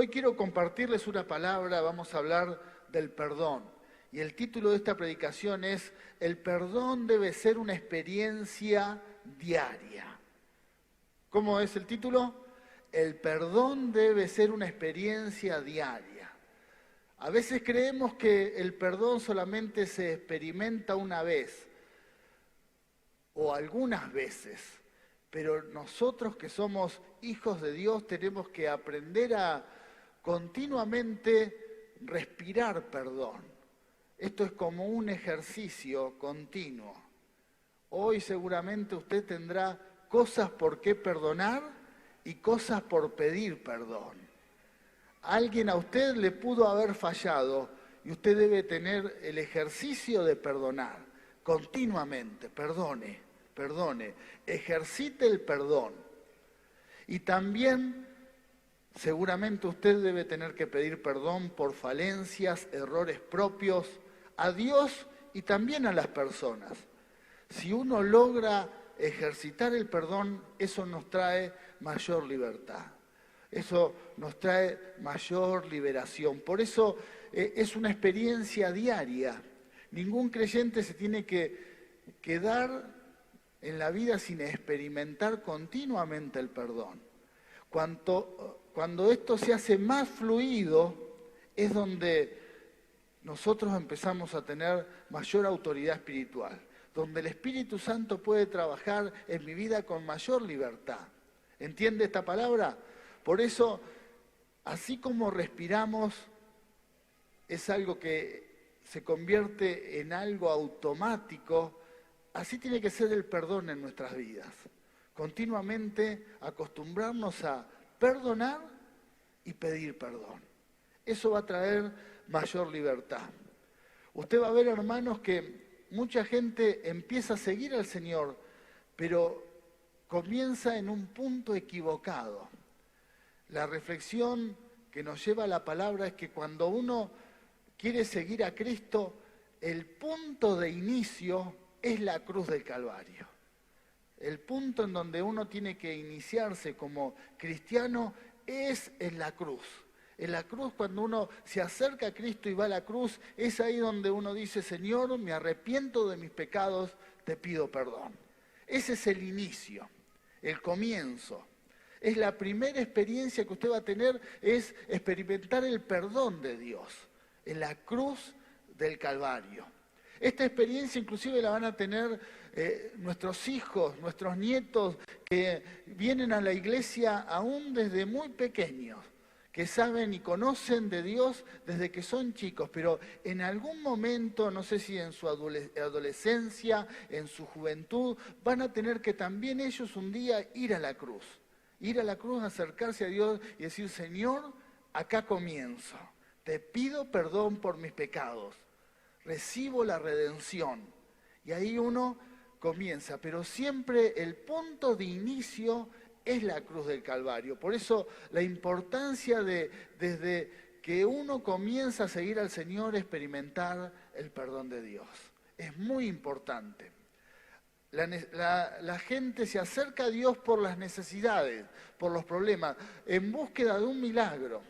Hoy quiero compartirles una palabra, vamos a hablar del perdón. Y el título de esta predicación es: el perdón debe ser una experiencia diaria. ¿Cómo es el título? El perdón debe ser una experiencia diaria. A veces creemos que el perdón solamente se experimenta una vez o algunas veces, pero nosotros que somos hijos de Dios tenemos que aprender a continuamente respirar perdón. Esto es como un ejercicio continuo. Hoy seguramente usted tendrá cosas por qué perdonar y cosas por pedir perdón. Alguien a usted le pudo haber fallado y usted debe tener el ejercicio de perdonar continuamente. Perdone, ejercite el perdón. Y también seguramente usted debe tener que pedir perdón por falencias, errores propios, a Dios y también a las personas. Si uno logra ejercitar el perdón, eso nos trae mayor libertad. Eso nos trae mayor liberación. Por eso es una experiencia diaria. Ningún creyente se tiene que quedar en la vida sin experimentar continuamente el perdón. Cuando esto se hace más fluido, es donde nosotros empezamos a tener mayor autoridad espiritual, donde el Espíritu Santo puede trabajar en mi vida con mayor libertad. ¿Entiende esta palabra? Por eso, así como respiramos, es algo que se convierte en algo automático, así tiene que ser el perdón en nuestras vidas. Continuamente acostumbrarnos a perdonar y pedir perdón. Eso va a traer mayor libertad. Usted va a ver, hermanos, que mucha gente empieza a seguir al Señor, pero comienza en un punto equivocado. La reflexión que nos lleva a la palabra es que cuando uno quiere seguir a Cristo, el punto de inicio es la cruz del Calvario. El punto en donde uno tiene que iniciarse como cristiano es en la cruz. En la cruz, cuando uno se acerca a Cristo y va a la cruz, es ahí donde uno dice: Señor, me arrepiento de mis pecados, te pido perdón. Ese es el inicio, el comienzo. Es la primera experiencia que usted va a tener, es experimentar el perdón de Dios en la cruz del Calvario. Esta experiencia inclusive la van a tener nuestros hijos, nuestros nietos, que vienen a la iglesia aún desde muy pequeños, que saben y conocen de Dios desde que son chicos, pero en algún momento, no sé si en su adolescencia, en su juventud, van a tener que también ellos un día ir a la cruz, acercarse a Dios y decir: Señor, acá comienzo, te pido perdón por mis pecados, recibo la redención. Y ahí uno comienza, pero siempre el punto de inicio es la cruz del Calvario. Por eso la importancia de, desde que uno comienza a seguir al Señor, experimentar el perdón de Dios. Es muy importante. La gente se acerca a Dios por las necesidades, por los problemas, en búsqueda de un milagro.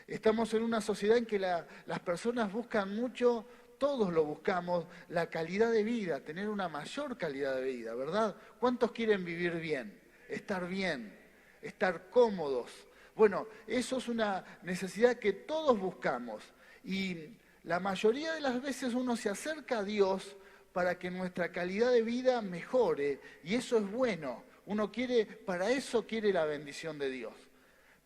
Estamos en una sociedad en que las personas buscan mucho. Todos lo buscamos, la calidad de vida, tener una mayor calidad de vida, ¿verdad? ¿Cuántos quieren vivir bien, estar cómodos? Bueno, eso es una necesidad que todos buscamos. Y la mayoría de las veces uno se acerca a Dios para que nuestra calidad de vida mejore. Y eso es bueno. Para eso quiere la bendición de Dios.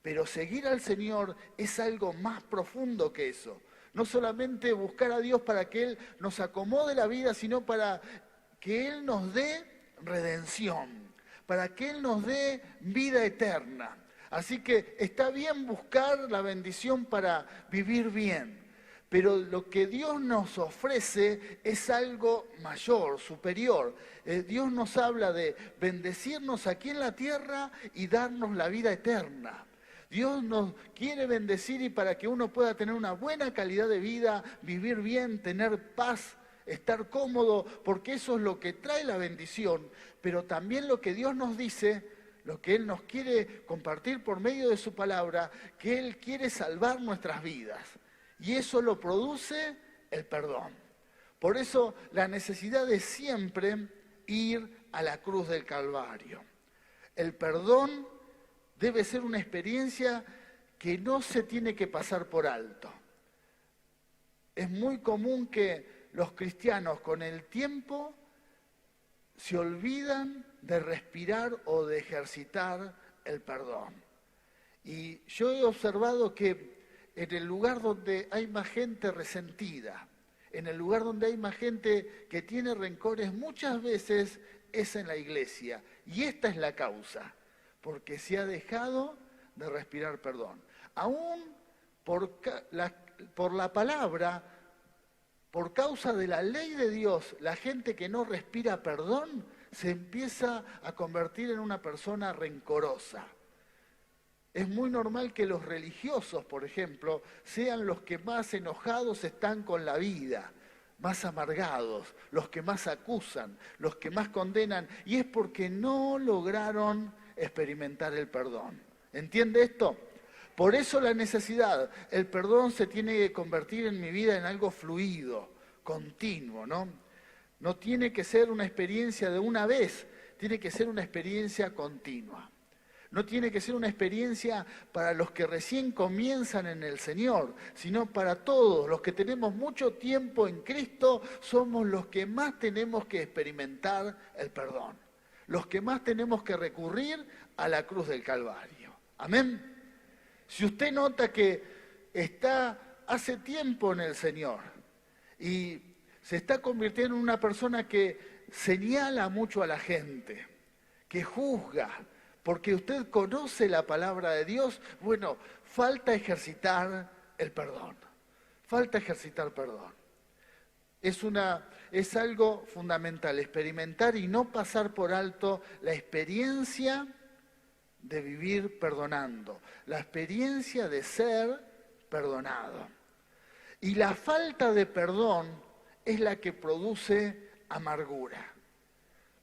Pero seguir al Señor es algo más profundo que eso. No solamente buscar a Dios para que Él nos acomode la vida, sino para que Él nos dé redención, para que Él nos dé vida eterna. Así que está bien buscar la bendición para vivir bien, pero lo que Dios nos ofrece es algo mayor, superior. Dios nos habla de bendecirnos aquí en la tierra y darnos la vida eterna. Dios nos quiere bendecir y para que uno pueda tener una buena calidad de vida, vivir bien, tener paz, estar cómodo, porque eso es lo que trae la bendición. Pero también lo que Dios nos dice lo que Él nos quiere compartir por medio de su palabra, que Él quiere salvar nuestras vidas. Y eso lo produce el perdón. Por eso la necesidad de siempre ir a la cruz del Calvario. El perdón debe ser una experiencia que no se tiene que pasar por alto. Es muy común que los cristianos con el tiempo se olvidan de respirar o de ejercitar el perdón. Y yo he observado que en el lugar donde hay más gente resentida, en el lugar donde hay más gente que tiene rencores, muchas veces es en la iglesia. Y esta es la causa, porque se ha dejado de respirar perdón. Aún por la palabra, por causa de la ley de Dios, la gente que no respira perdón se empieza a convertir en una persona rencorosa. Es muy normal que los religiosos, por ejemplo, sean los que más enojados están con la vida, más amargados, los que más acusan, los que más condenan, y es porque no lograron experimentar el perdón. ¿Entiende esto? Por eso la necesidad, el perdón se tiene que convertir en mi vida en algo fluido, continuo, ¿no? No tiene que ser una experiencia de una vez, tiene que ser una experiencia continua. No tiene que ser una experiencia para los que recién comienzan en el Señor, sino para todos los que tenemos mucho tiempo en Cristo, somos los que más tenemos que experimentar el perdón, los que más tenemos que recurrir a la cruz del Calvario. Amén. Si usted nota que está hace tiempo en el Señor y se está convirtiendo en una persona que señala mucho a la gente, que juzga, porque usted conoce la palabra de Dios, bueno, falta ejercitar el perdón. Falta ejercitar perdón. Es algo fundamental, experimentar y no pasar por alto la experiencia de vivir perdonando, la experiencia de ser perdonado. Y la falta de perdón es la que produce amargura.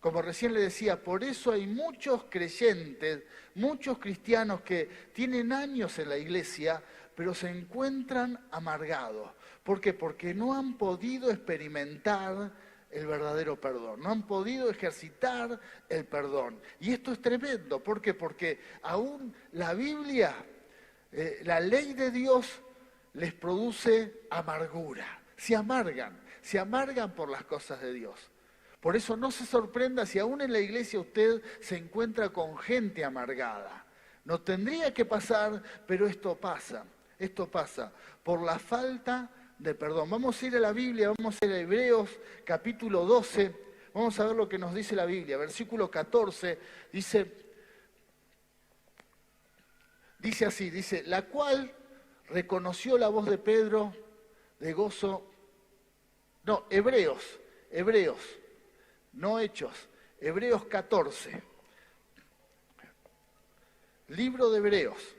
Como recién le decía, por eso hay muchos creyentes, muchos cristianos que tienen años en la iglesia, pero se encuentran amargados. ¿Por qué? Porque no han podido experimentar el verdadero perdón, no han podido ejercitar el perdón. Y esto es tremendo. ¿Por qué? Porque aún la Biblia, la ley de Dios les produce amargura. Se amargan por las cosas de Dios. Por eso no se sorprenda si aún en la iglesia usted se encuentra con gente amargada. No tendría que pasar, pero esto pasa por la falta de perdón. Vamos a ir a la Biblia, vamos a ir a Hebreos capítulo 12, vamos a ver lo que nos dice la Biblia. Versículo 14 dice así, la cual reconoció la voz de Pedro de gozo. No, Hebreos, no Hechos, Hebreos 14. Libro de Hebreos,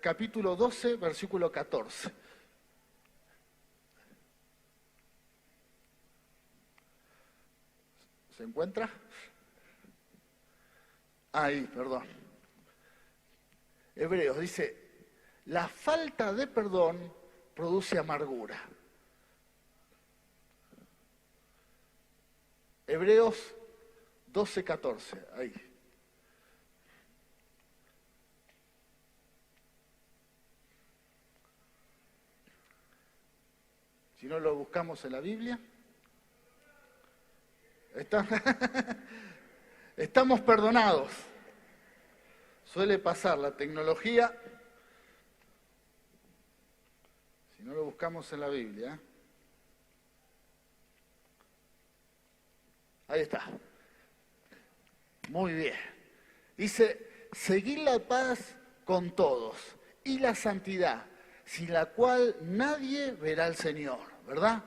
capítulo 12, versículo 14. ¿Se encuentra? Ahí, perdón. Hebreos dice, la falta de perdón produce amargura. Hebreos 12, 14, ahí. Si no lo buscamos en la Biblia. Estamos perdonados. Suele pasar la tecnología. Si no lo buscamos en la Biblia. Ahí está. Muy bien. Dice, seguid la paz con todos y la santidad, sin la cual nadie verá al Señor, ¿verdad?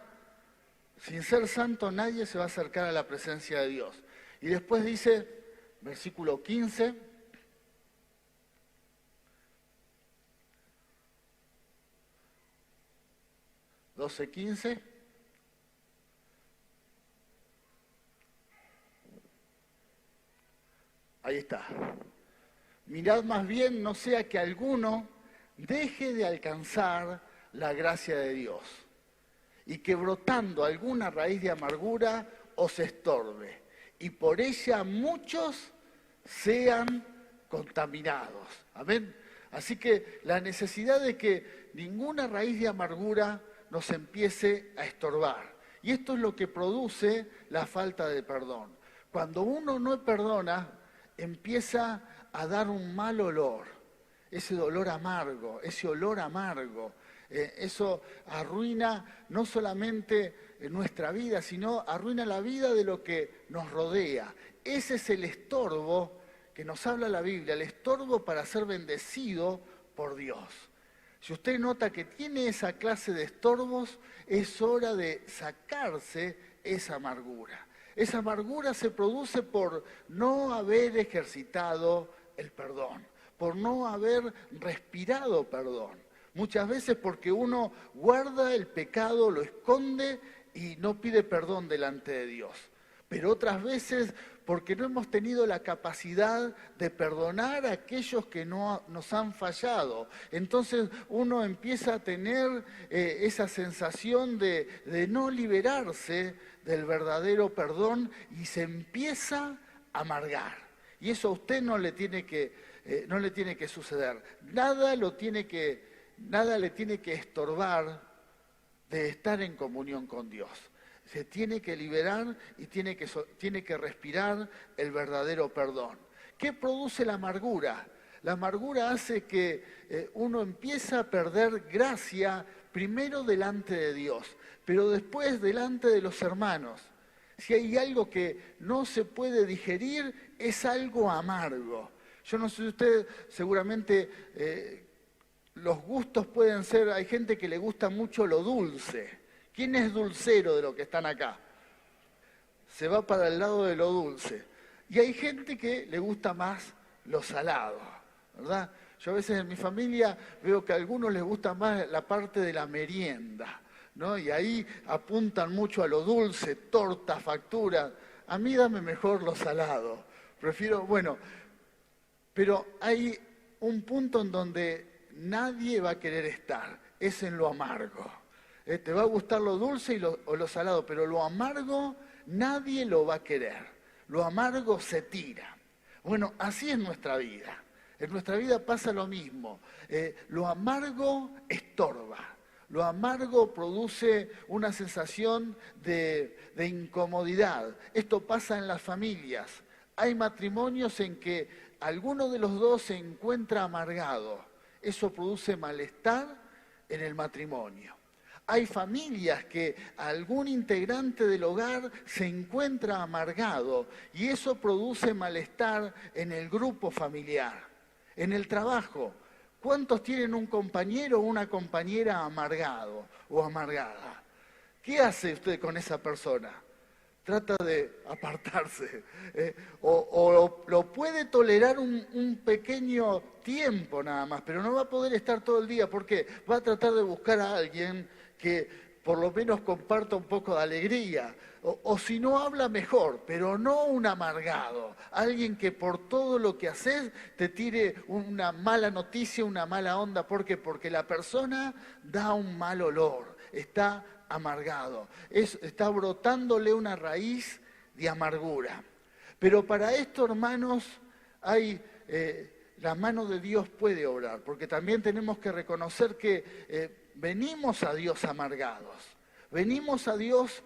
Sin ser santo nadie se va a acercar a la presencia de Dios. Y después dice, versículo 15, (12, 15) Ahí está. Mirad más bien, no sea que alguno deje de alcanzar la gracia de Dios y que brotando alguna raíz de amargura os estorbe y por ella muchos sean contaminados. Amén. Así que la necesidad de que ninguna raíz de amargura nos empiece a estorbar. Y esto es lo que produce la falta de perdón. Cuando uno no perdona, empieza a dar un mal olor, ese dolor amargo, ese olor amargo. Eso arruina no solamente nuestra vida, sino arruina la vida de lo que nos rodea. Ese es el estorbo que nos habla la Biblia, el estorbo para ser bendecido por Dios. Si usted nota que tiene esa clase de estorbos, es hora de sacarse esa amargura. Esa amargura se produce por no haber ejercitado el perdón, por no haber respirado perdón. Muchas veces porque uno guarda el pecado, lo esconde y no pide perdón delante de Dios. Pero otras veces porque no hemos tenido la capacidad de perdonar a aquellos que nos han fallado. Entonces uno empieza a tener esa sensación de no liberarse del verdadero perdón y se empieza a amargar. Y eso a usted no le tiene que suceder. Nada le tiene que estorbar de estar en comunión con Dios. Se tiene que liberar y tiene que respirar el verdadero perdón. ¿Qué produce la amargura? La amargura hace que uno empieza a perder gracia primero delante de Dios, pero después delante de los hermanos. Si hay algo que no se puede digerir, es algo amargo. Yo no sé si usted, seguramente los gustos pueden ser, hay gente que le gusta mucho lo dulce. ¿Quién es dulcero de los que están acá? Se va para el lado de lo dulce. Y hay gente que le gusta más lo salado, ¿verdad? Yo a veces en mi familia veo que a algunos les gusta más la parte de la merienda, ¿no? Y ahí apuntan mucho a lo dulce, tortas, facturas. A mí dame mejor lo salado. Prefiero, pero hay un punto en donde nadie va a querer estar, es en lo amargo. Te va a gustar lo dulce o lo salado, pero lo amargo nadie lo va a querer. Lo amargo se tira. Bueno, así es nuestra vida. En nuestra vida pasa lo mismo. Lo amargo estorba. Lo amargo produce una sensación de incomodidad. Esto pasa en las familias. Hay matrimonios en que alguno de los dos se encuentra amargado. Eso produce malestar en el matrimonio. Hay familias que algún integrante del hogar se encuentra amargado y eso produce malestar en el grupo familiar. En el trabajo, ¿cuántos tienen un compañero o una compañera amargado o amargada? ¿Qué hace usted con esa persona? Trata de apartarse o lo puede tolerar un pequeño tiempo nada más, pero no va a poder estar todo el día porque va a tratar de buscar a alguien que por lo menos comparta un poco de alegría, o si no habla mejor, pero no un amargado, alguien que por todo lo que haces te tire una mala noticia, una mala onda. ¿Por qué? Porque la persona da un mal olor, está amargado, está brotándole una raíz de amargura. Pero para esto, hermanos, la mano de Dios puede obrar, porque también tenemos que reconocer que venimos a Dios amargados, venimos a Dios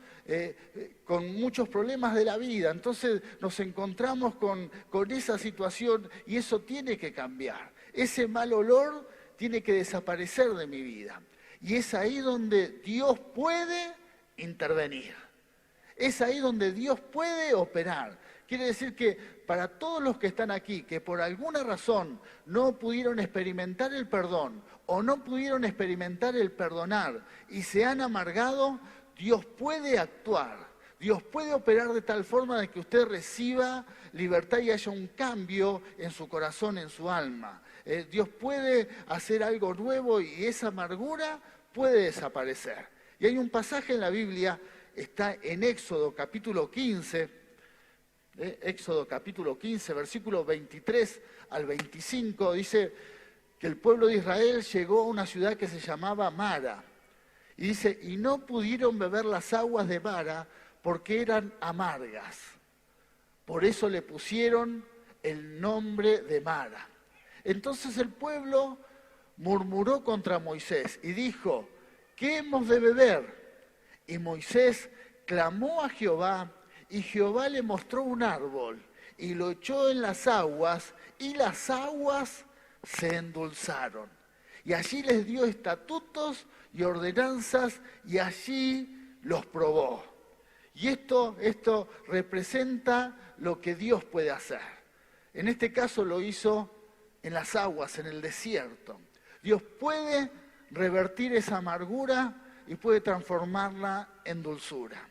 con muchos problemas de la vida, entonces nos encontramos con esa situación y eso tiene que cambiar. Ese mal olor tiene que desaparecer de mi vida y es ahí donde Dios puede intervenir, es ahí donde Dios puede operar. Quiere decir que para todos los que están aquí, que por alguna razón no pudieron experimentar el perdón o no pudieron experimentar el perdonar y se han amargado, Dios puede actuar, Dios puede operar de tal forma de que usted reciba libertad y haya un cambio en su corazón, en su alma. Dios puede hacer algo nuevo y esa amargura puede desaparecer. Y hay un pasaje en la Biblia, está en Éxodo capítulo 15, Éxodo capítulo 15, versículos 23 al 25, dice que el pueblo de Israel llegó a una ciudad que se llamaba Mara. Y dice, y no pudieron beber las aguas de Mara porque eran amargas. Por eso le pusieron el nombre de Mara. Entonces el pueblo murmuró contra Moisés y dijo, ¿qué hemos de beber? Y Moisés clamó a Jehová, y Jehová le mostró un árbol, y lo echó en las aguas, y las aguas se endulzaron. Y allí les dio estatutos y ordenanzas, y allí los probó. Y esto representa lo que Dios puede hacer. En este caso lo hizo en las aguas, en el desierto. Dios puede revertir esa amargura y puede transformarla en dulzura.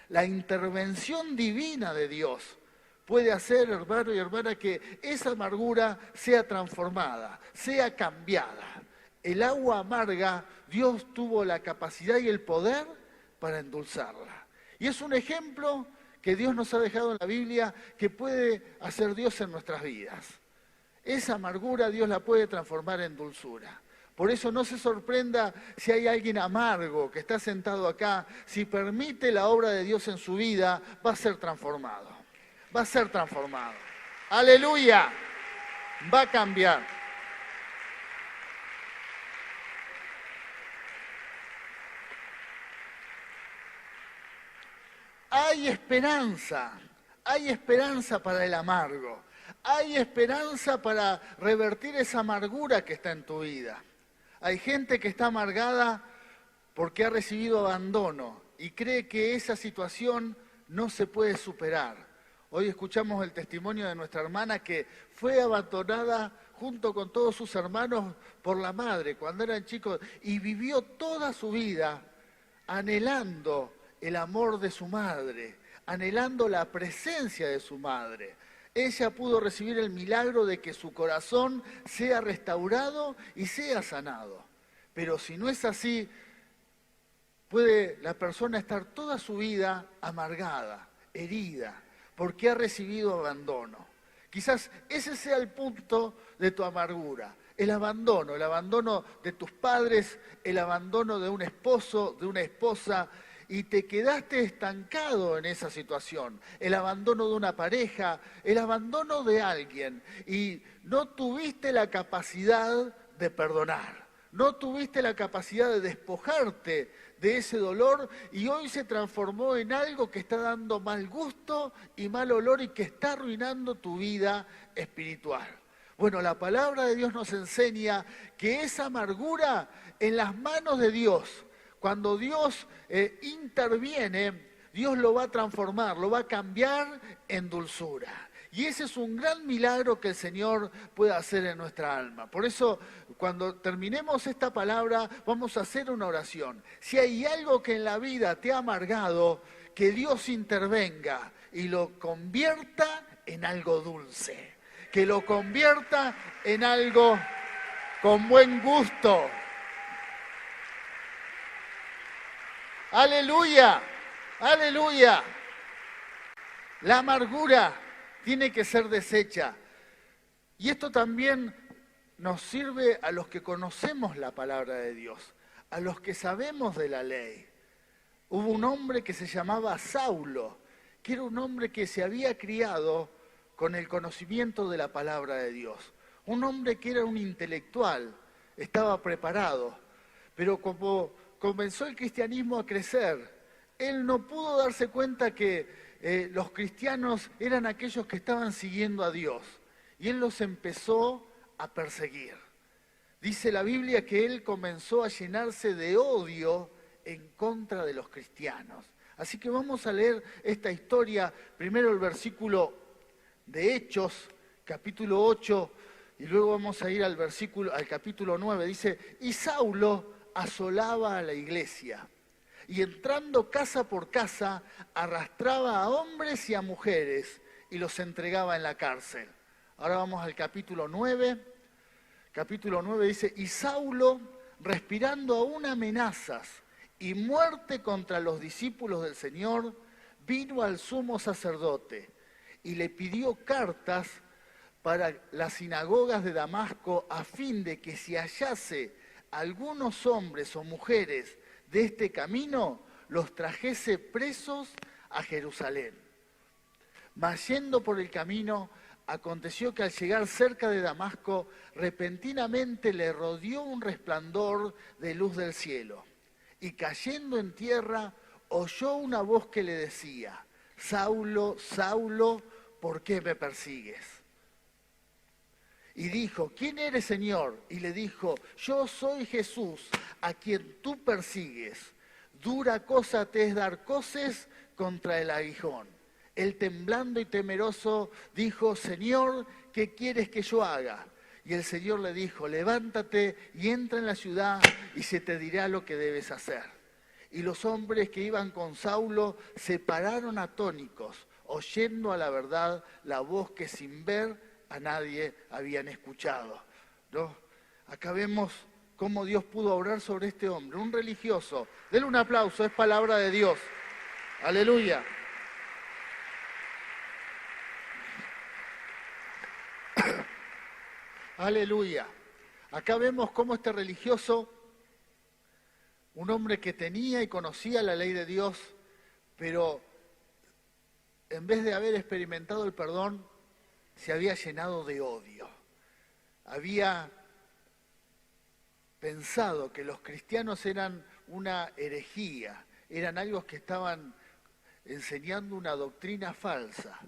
La intervención divina de Dios puede hacer, hermano y hermana, que esa amargura sea transformada, sea cambiada. El agua amarga, Dios tuvo la capacidad y el poder para endulzarla. Y es un ejemplo que Dios nos ha dejado en la Biblia que puede hacer Dios en nuestras vidas. Esa amargura Dios la puede transformar en dulzura. Por eso no se sorprenda si hay alguien amargo que está sentado acá, si permite la obra de Dios en su vida, va a ser transformado. Va a ser transformado. ¡Aleluya! Va a cambiar. Hay esperanza para el amargo. Hay esperanza para revertir esa amargura que está en tu vida. Hay gente que está amargada porque ha recibido abandono y cree que esa situación no se puede superar. Hoy escuchamos el testimonio de nuestra hermana que fue abandonada junto con todos sus hermanos por la madre cuando eran chicos y vivió toda su vida anhelando el amor de su madre, anhelando la presencia de su madre. Ella pudo recibir el milagro de que su corazón sea restaurado y sea sanado. Pero si no es así, puede la persona estar toda su vida amargada, herida, porque ha recibido abandono. Quizás ese sea el punto de tu amargura, el abandono de tus padres, el abandono de un esposo, de una esposa, y te quedaste estancado en esa situación, el abandono de una pareja, el abandono de alguien, y no tuviste la capacidad de perdonar, no tuviste la capacidad de despojarte de ese dolor, y hoy se transformó en algo que está dando mal gusto y mal olor y que está arruinando tu vida espiritual. Bueno, la palabra de Dios nos enseña que esa amargura en las manos de Dios, cuando Dios interviene, Dios lo va a transformar, lo va a cambiar en dulzura. Y ese es un gran milagro que el Señor puede hacer en nuestra alma. Por eso, cuando terminemos esta palabra, vamos a hacer una oración. Si hay algo que en la vida te ha amargado, que Dios intervenga y lo convierta en algo dulce. Que lo convierta en algo con buen gusto. ¡Aleluya! ¡Aleluya! La amargura tiene que ser deshecha. Y esto también nos sirve a los que conocemos la palabra de Dios, a los que sabemos de la ley. Hubo un hombre que se llamaba Saulo, que era un hombre que se había criado con el conocimiento de la palabra de Dios. Un hombre que era un intelectual, estaba preparado, pero como comenzó el cristianismo a crecer, él no pudo darse cuenta que los cristianos eran aquellos que estaban siguiendo a Dios, y él los empezó a perseguir. Dice la Biblia que él comenzó a llenarse de odio en contra de los cristianos. Así que vamos a leer esta historia, primero el versículo de Hechos, capítulo 8, y luego vamos a ir al capítulo 9. Dice, y Saulo asolaba a la iglesia, y entrando casa por casa, arrastraba a hombres y a mujeres, y los entregaba en la cárcel. Ahora vamos al capítulo 9. Capítulo 9 dice, y Saulo, respirando aún amenazas y muerte contra los discípulos del Señor, vino al sumo sacerdote, y le pidió cartas para las sinagogas de Damasco a fin de que si hallase algunos hombres o mujeres de este camino, los trajese presos a Jerusalén. Mas yendo por el camino, aconteció que al llegar cerca de Damasco, repentinamente le rodeó un resplandor de luz del cielo. Y cayendo en tierra, oyó una voz que le decía, Saulo, Saulo, ¿por qué me persigues? Y dijo, ¿quién eres, Señor? Y le dijo, yo soy Jesús, a quien tú persigues. Dura cosa te es dar coces contra el aguijón. Él temblando y temeroso dijo, Señor, ¿qué quieres que yo haga? Y el Señor le dijo, levántate y entra en la ciudad y se te dirá lo que debes hacer. Y los hombres que iban con Saulo se pararon atónitos, oyendo a la verdad la voz que sin ver a nadie habían escuchado, ¿no? Acá vemos cómo Dios pudo obrar sobre este hombre, un religioso. Denle un aplauso, es palabra de Dios. Aleluya. Aleluya. Acá vemos cómo este religioso, un hombre que tenía y conocía la ley de Dios, pero en vez de haber experimentado el perdón, se había llenado de odio. Había pensado que los cristianos eran una herejía, eran algo que estaban enseñando una doctrina falsa.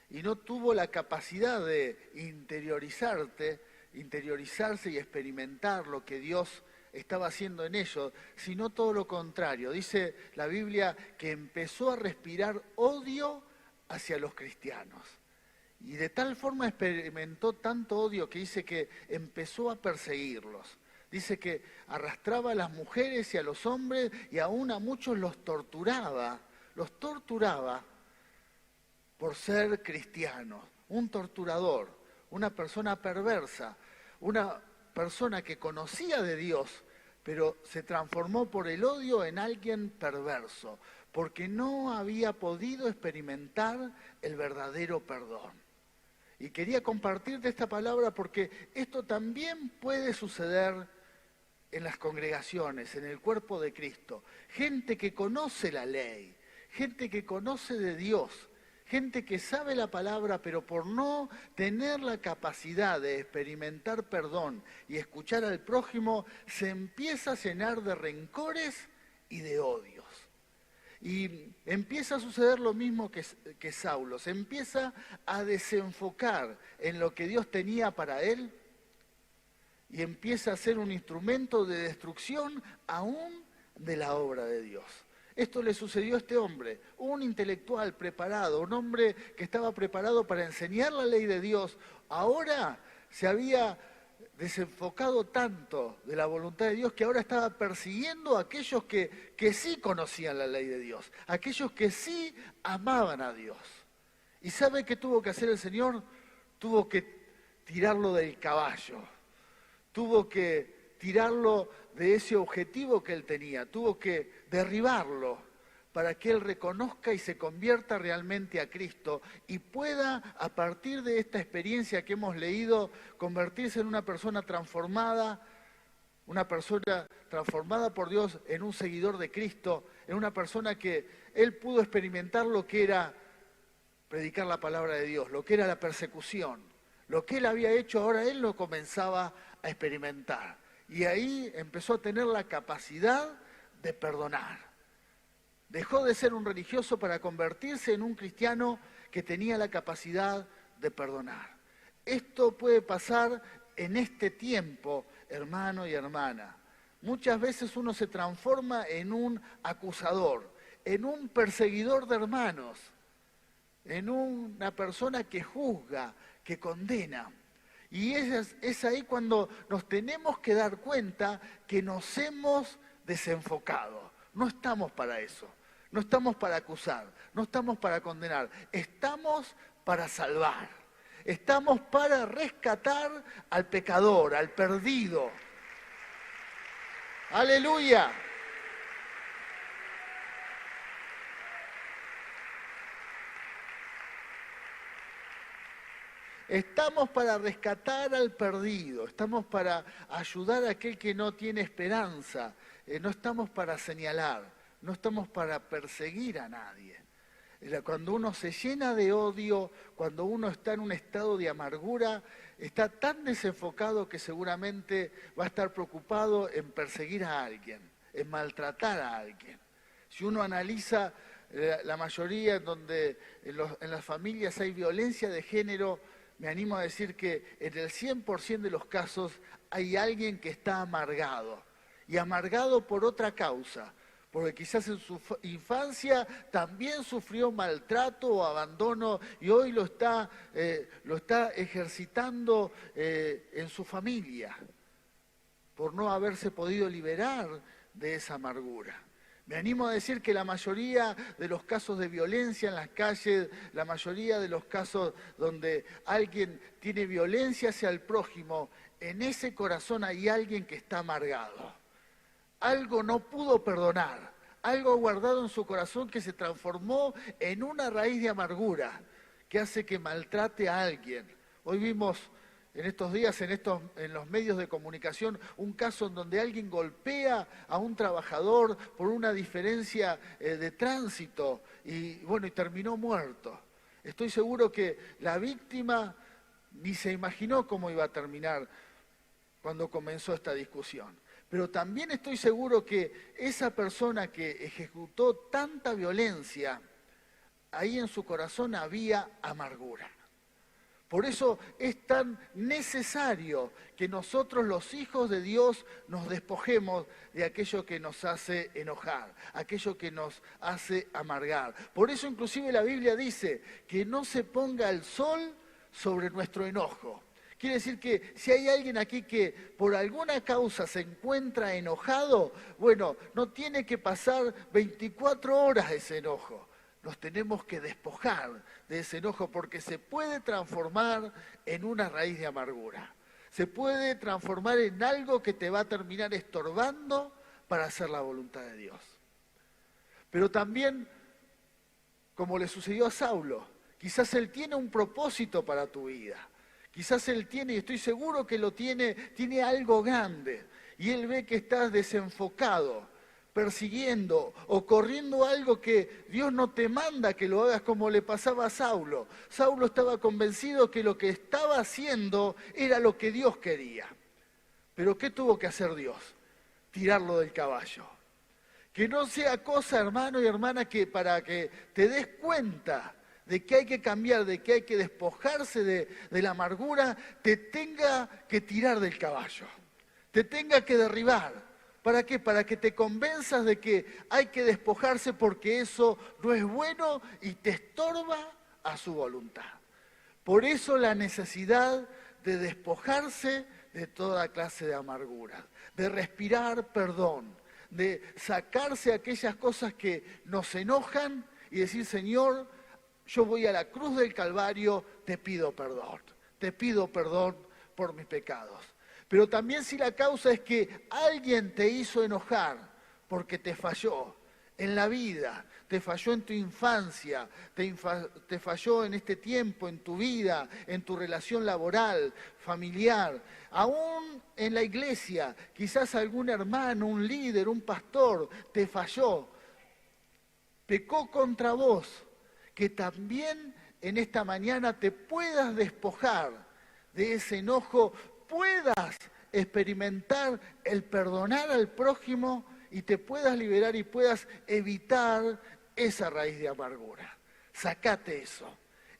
Y no tuvo la capacidad de interiorizarse y experimentar lo que Dios estaba haciendo en ellos, sino todo lo contrario. Dice la Biblia que empezó a respirar odio hacia los cristianos. Y de tal forma experimentó tanto odio que dice que empezó a perseguirlos. Dice que arrastraba a las mujeres y a los hombres y aún a muchos los torturaba por ser cristianos. Un torturador, una persona perversa, una persona que conocía de Dios, pero se transformó por el odio en alguien perverso, porque no había podido experimentar el verdadero perdón. Y quería compartirte esta palabra porque esto también puede suceder en las congregaciones, en el cuerpo de Cristo. Gente que conoce la ley, gente que conoce de Dios, gente que sabe la palabra, pero por no tener la capacidad de experimentar perdón y escuchar al prójimo, se empieza a llenar de rencores y de odios. Y empieza a suceder lo mismo que Saulo, se empieza a desenfocar en lo que Dios tenía para él y empieza a ser un instrumento de destrucción aún de la obra de Dios. Esto le sucedió a este hombre, un intelectual preparado, un hombre que estaba preparado para enseñar la ley de Dios. Ahora se había desenfocado tanto de la voluntad de Dios que ahora estaba persiguiendo a aquellos que sí conocían la ley de Dios, aquellos que sí amaban a Dios. ¿Y sabe qué tuvo que hacer el Señor? Tuvo que tirarlo del caballo, tuvo que tirarlo de ese objetivo que él tenía, tuvo que derribarlo para que él reconozca y se convierta realmente a Cristo y pueda, a partir de esta experiencia que hemos leído, convertirse en una persona transformada por Dios, en un seguidor de Cristo, en una persona que él pudo experimentar lo que era predicar la palabra de Dios, lo que era la persecución. Lo que él había hecho, ahora él lo comenzaba a experimentar. Y ahí empezó a tener la capacidad de perdonar. Dejó de ser un religioso para convertirse en un cristiano que tenía la capacidad de perdonar. Esto puede pasar en este tiempo, hermano y hermana. Muchas veces uno se transforma en un acusador, en un perseguidor de hermanos, en una persona que juzga, que condena. Y es ahí cuando nos tenemos que dar cuenta que nos hemos desenfocado. No estamos para eso. No estamos para acusar, no estamos para condenar, estamos para salvar, estamos para rescatar al pecador, al perdido. ¡Aleluya! Estamos para rescatar al perdido, estamos para ayudar a aquel que no tiene esperanza, no estamos para señalar, no estamos para perseguir a nadie. Cuando uno se llena de odio, cuando uno está en un estado de amargura, está tan desenfocado que seguramente va a estar preocupado en perseguir a alguien, en maltratar a alguien. Si uno analiza la mayoría donde en las familias hay violencia de género, me animo a decir que en el 100% de los casos hay alguien que está amargado, y amargado por otra causa, porque quizás en su infancia también sufrió maltrato o abandono y hoy lo está ejercitando en su familia, por no haberse podido liberar de esa amargura. Me animo a decir que la mayoría de los casos de violencia en las calles, la mayoría de los casos donde alguien tiene violencia hacia el prójimo, en ese corazón hay alguien que está amargado. Algo no pudo perdonar, algo guardado en su corazón que se transformó en una raíz de amargura que hace que maltrate a alguien. Hoy vimos en estos días, en los medios de comunicación, un caso en donde alguien golpea a un trabajador por una diferencia de tránsito y terminó muerto. Estoy seguro que la víctima ni se imaginó cómo iba a terminar cuando comenzó esta discusión. Pero también estoy seguro que esa persona que ejecutó tanta violencia, ahí en su corazón había amargura. Por eso es tan necesario que nosotros, los hijos de Dios, nos despojemos de aquello que nos hace enojar, aquello que nos hace amargar. Por eso inclusive la Biblia dice que no se ponga el sol sobre nuestro enojo. Quiere decir que si hay alguien aquí que por alguna causa se encuentra enojado, no tiene que pasar 24 horas ese enojo. Nos tenemos que despojar de ese enojo porque se puede transformar en una raíz de amargura. Se puede transformar en algo que te va a terminar estorbando para hacer la voluntad de Dios. Pero también, como le sucedió a Saulo, quizás él tiene un propósito para tu vida. Quizás él tiene, y estoy seguro que lo tiene algo grande. Y él ve que estás desenfocado, persiguiendo o corriendo algo que Dios no te manda que lo hagas, como le pasaba a Saulo. Saulo estaba convencido que lo que estaba haciendo era lo que Dios quería. Pero ¿qué tuvo que hacer Dios? Tirarlo del caballo. Que no sea cosa, hermano y hermana, que para que te des cuenta de que hay que cambiar, de que hay que despojarse de la amargura, te tenga que tirar del caballo, te tenga que derribar. ¿Para qué? Para que te convenzas de que hay que despojarse porque eso no es bueno y te estorba a su voluntad. Por eso la necesidad de despojarse de toda clase de amargura, de respirar perdón, de sacarse aquellas cosas que nos enojan y decir, Señor, yo voy a la cruz del Calvario, te pido perdón por mis pecados. Pero también si la causa es que alguien te hizo enojar porque te falló en la vida, te falló en tu infancia, te falló en este tiempo, en tu vida, en tu relación laboral, familiar, aún en la iglesia, quizás algún hermano, un líder, un pastor, te falló, pecó contra vos, que también en esta mañana te puedas despojar de ese enojo, puedas experimentar el perdonar al prójimo y te puedas liberar y puedas evitar esa raíz de amargura. Sacate eso.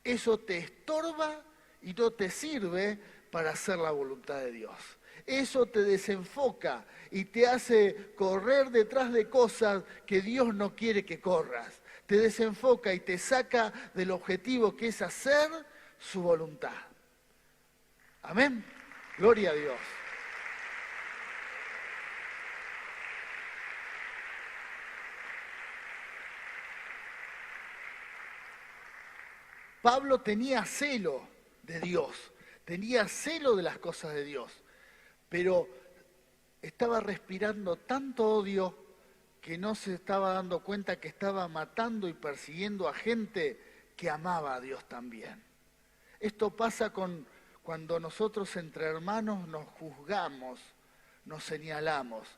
Eso te estorba y no te sirve para hacer la voluntad de Dios. Eso te desenfoca y te hace correr detrás de cosas que Dios no quiere que corras. Te desenfoca y te saca del objetivo que es hacer su voluntad. Amén. Gloria a Dios. Pablo tenía celo de Dios, tenía celo de las cosas de Dios, pero estaba respirando tanto odio que no se estaba dando cuenta que estaba matando y persiguiendo a gente que amaba a Dios también. Esto pasa cuando nosotros entre hermanos nos juzgamos, nos señalamos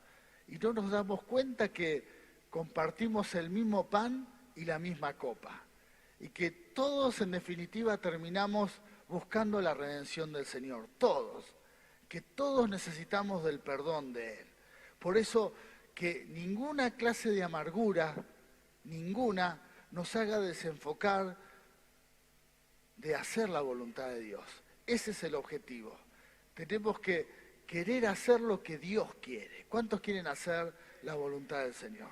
y no nos damos cuenta que compartimos el mismo pan y la misma copa. Y que todos en definitiva terminamos buscando la redención del Señor. Todos. Que todos necesitamos del perdón de Él. Por eso que ninguna clase de amargura, ninguna, nos haga desenfocar de hacer la voluntad de Dios. Ese es el objetivo. Tenemos que querer hacer lo que Dios quiere. ¿Cuántos quieren hacer la voluntad del Señor?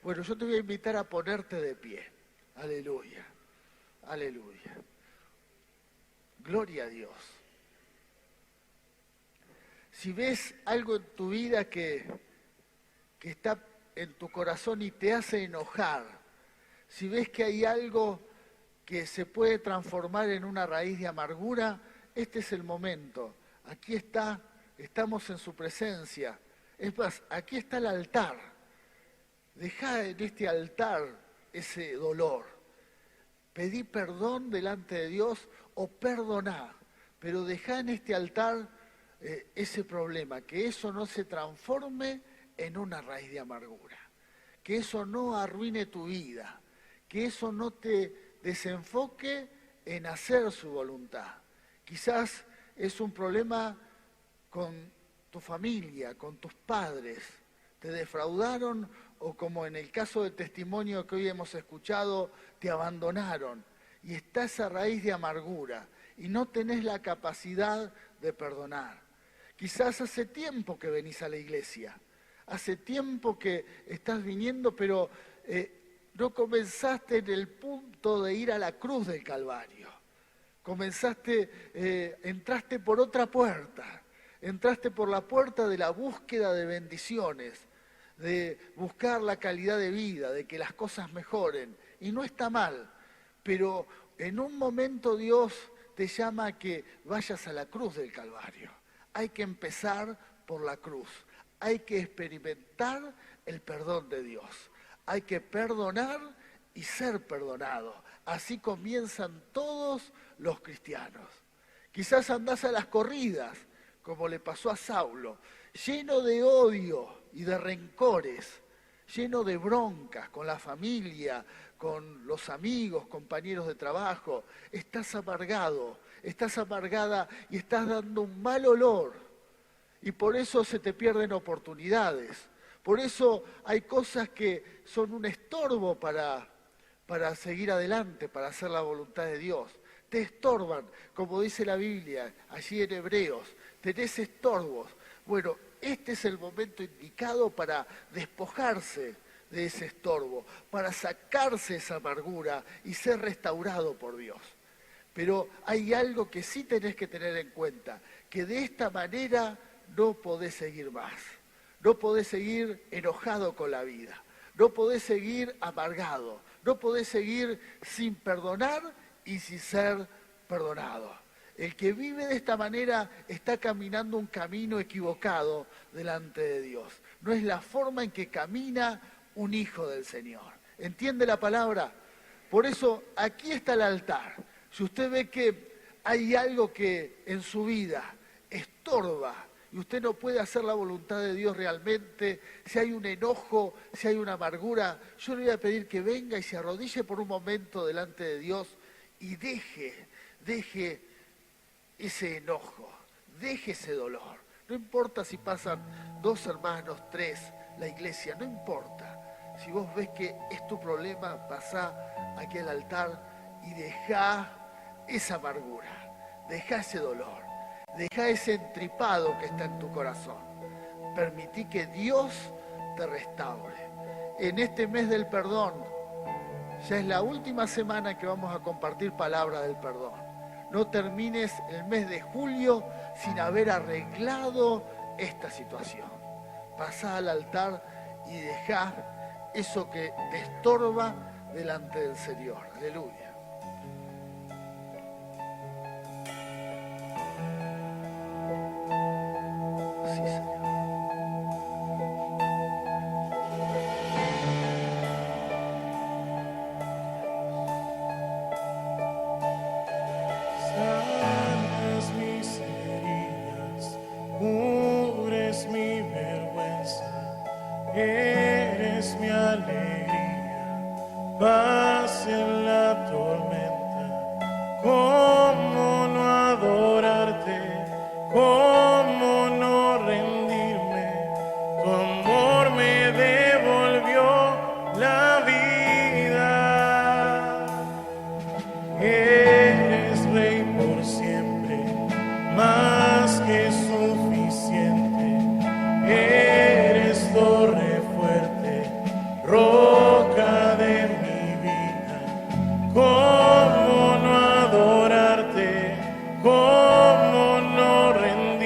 Bueno, yo te voy a invitar a ponerte de pie. Aleluya, aleluya. Gloria a Dios. Si ves algo en tu vida que está en tu corazón y te hace enojar, si ves que hay algo que se puede transformar en una raíz de amargura, este es el momento. Aquí está, estamos en su presencia. Es más, aquí está el altar. Dejá en este altar ese dolor. Pedí perdón delante de Dios o perdoná, pero dejá en este altar ese problema, que eso no se transforme en una raíz de amargura, que eso no arruine tu vida, que eso no te desenfoque en hacer su voluntad. Quizás es un problema con tu familia, con tus padres, te defraudaron o como en el caso del testimonio que hoy hemos escuchado, te abandonaron y está esa raíz de amargura y no tenés la capacidad de perdonar. Quizás hace tiempo que venís a la iglesia, hace tiempo que estás viniendo, pero no comenzaste en el punto de ir a la cruz del Calvario. Entraste por otra puerta, entraste por la puerta de la búsqueda de bendiciones, de buscar la calidad de vida, de que las cosas mejoren. Y no está mal, pero en un momento Dios te llama a que vayas a la cruz del Calvario. Hay que empezar por la cruz, hay que experimentar el perdón de Dios, hay que perdonar y ser perdonado. Así comienzan todos los cristianos. Quizás andás a las corridas, como le pasó a Saulo, lleno de odio y de rencores, lleno de broncas con la familia, con los amigos, compañeros de trabajo. Estás amargado, estás amargada y estás dando un mal olor. Y por eso se te pierden oportunidades. Por eso hay cosas que son un estorbo para seguir adelante, para hacer la voluntad de Dios. Te estorban, como dice la Biblia, allí en Hebreos, tenés estorbos. Bueno, este es el momento indicado para despojarse de ese estorbo, para sacarse esa amargura y ser restaurado por Dios. Pero hay algo que sí tenés que tener en cuenta, que de esta manera no podés seguir más. No podés seguir enojado con la vida, no podés seguir amargado, no podés seguir sin perdonar y sin ser perdonado. El que vive de esta manera está caminando un camino equivocado delante de Dios. No es la forma en que camina un hijo del Señor. ¿Entiende la palabra? Por eso aquí está el altar. Si usted ve que hay algo que en su vida estorba y usted no puede hacer la voluntad de Dios realmente, si hay un enojo, si hay una amargura, yo le voy a pedir que venga y se arrodille por un momento delante de Dios y deje ese enojo, deje ese dolor. No importa si pasan 2 hermanos, 3, la iglesia, no importa. Si vos ves que es tu problema, pasá aquí al altar y dejá esa amargura, dejá ese dolor, dejá ese entripado que está en tu corazón. Permití que Dios te restaure. En este mes del perdón, ya es la última semana que vamos a compartir palabra del perdón. No termines el mes de julio sin haber arreglado esta situación. Pasá al altar y dejá eso que te estorba delante del Señor. Aleluya. Sí, Señor. Eres mi alegría, paz en la tormenta. ¿Cómo no adorarte? ¿Cómo no rendirme? Tu amor me devolvió la vida. Eres Rey por siempre, más que suficiente. Eres torre fuerte, roca de mi vida. ¿Cómo no adorarte? ¿Cómo no rendirme?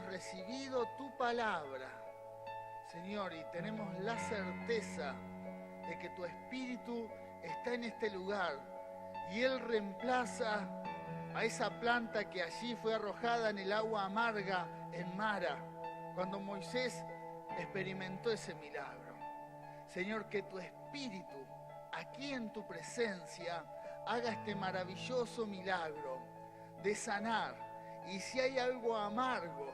Recibido tu palabra, Señor, y tenemos la certeza de que tu Espíritu está en este lugar y Él reemplaza a esa planta que allí fue arrojada en el agua amarga en Mara, cuando Moisés experimentó ese milagro. Señor, que tu Espíritu, aquí en tu presencia, haga este maravilloso milagro de sanar. Y si hay algo amargo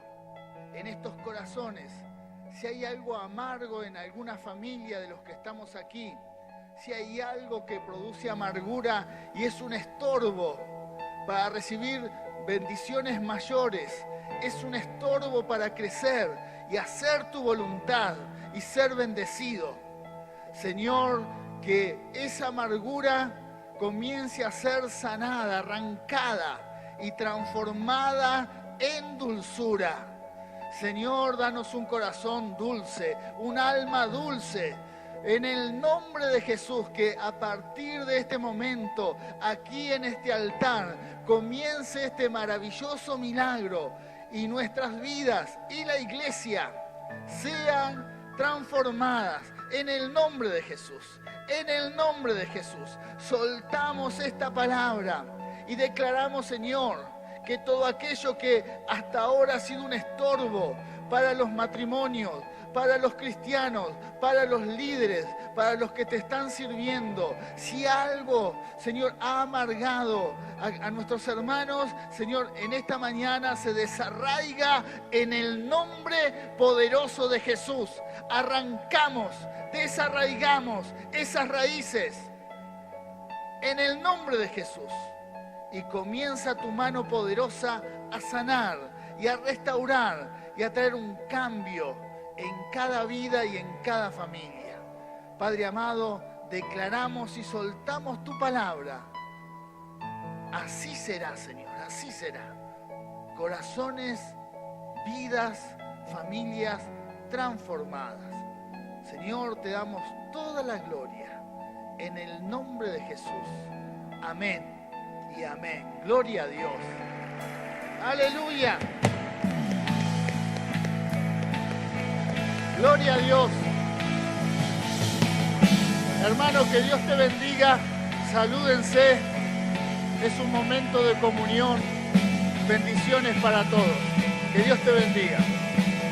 en estos corazones, si hay algo amargo en alguna familia de los que estamos aquí, si hay algo que produce amargura y es un estorbo para recibir bendiciones mayores, es un estorbo para crecer y hacer tu voluntad y ser bendecido. Señor, que esa amargura comience a ser sanada, arrancada y transformada en dulzura. Señor, danos un corazón dulce, un alma dulce, en el nombre de Jesús, que a partir de este momento, aquí en este altar, comience este maravilloso milagro y nuestras vidas y la iglesia sean transformadas en el nombre de Jesús. En el nombre de Jesús, soltamos esta palabra y declaramos, Señor, que todo aquello que hasta ahora ha sido un estorbo para los matrimonios, para los cristianos, para los líderes, para los que te están sirviendo, si algo, Señor, ha amargado a nuestros hermanos, Señor, en esta mañana se desarraiga en el nombre poderoso de Jesús. Arrancamos, desarraigamos esas raíces en el nombre de Jesús. Y comienza tu mano poderosa a sanar y a restaurar y a traer un cambio en cada vida y en cada familia. Padre amado, declaramos y soltamos tu palabra. Así será, Señor, así será. Corazones, vidas, familias transformadas. Señor, te damos toda la gloria en el nombre de Jesús. Amén. Y amén. Gloria a Dios. Aleluya. Gloria a Dios. Hermano, que Dios te bendiga. Salúdense. Es un momento de comunión. Bendiciones para todos. Que Dios te bendiga.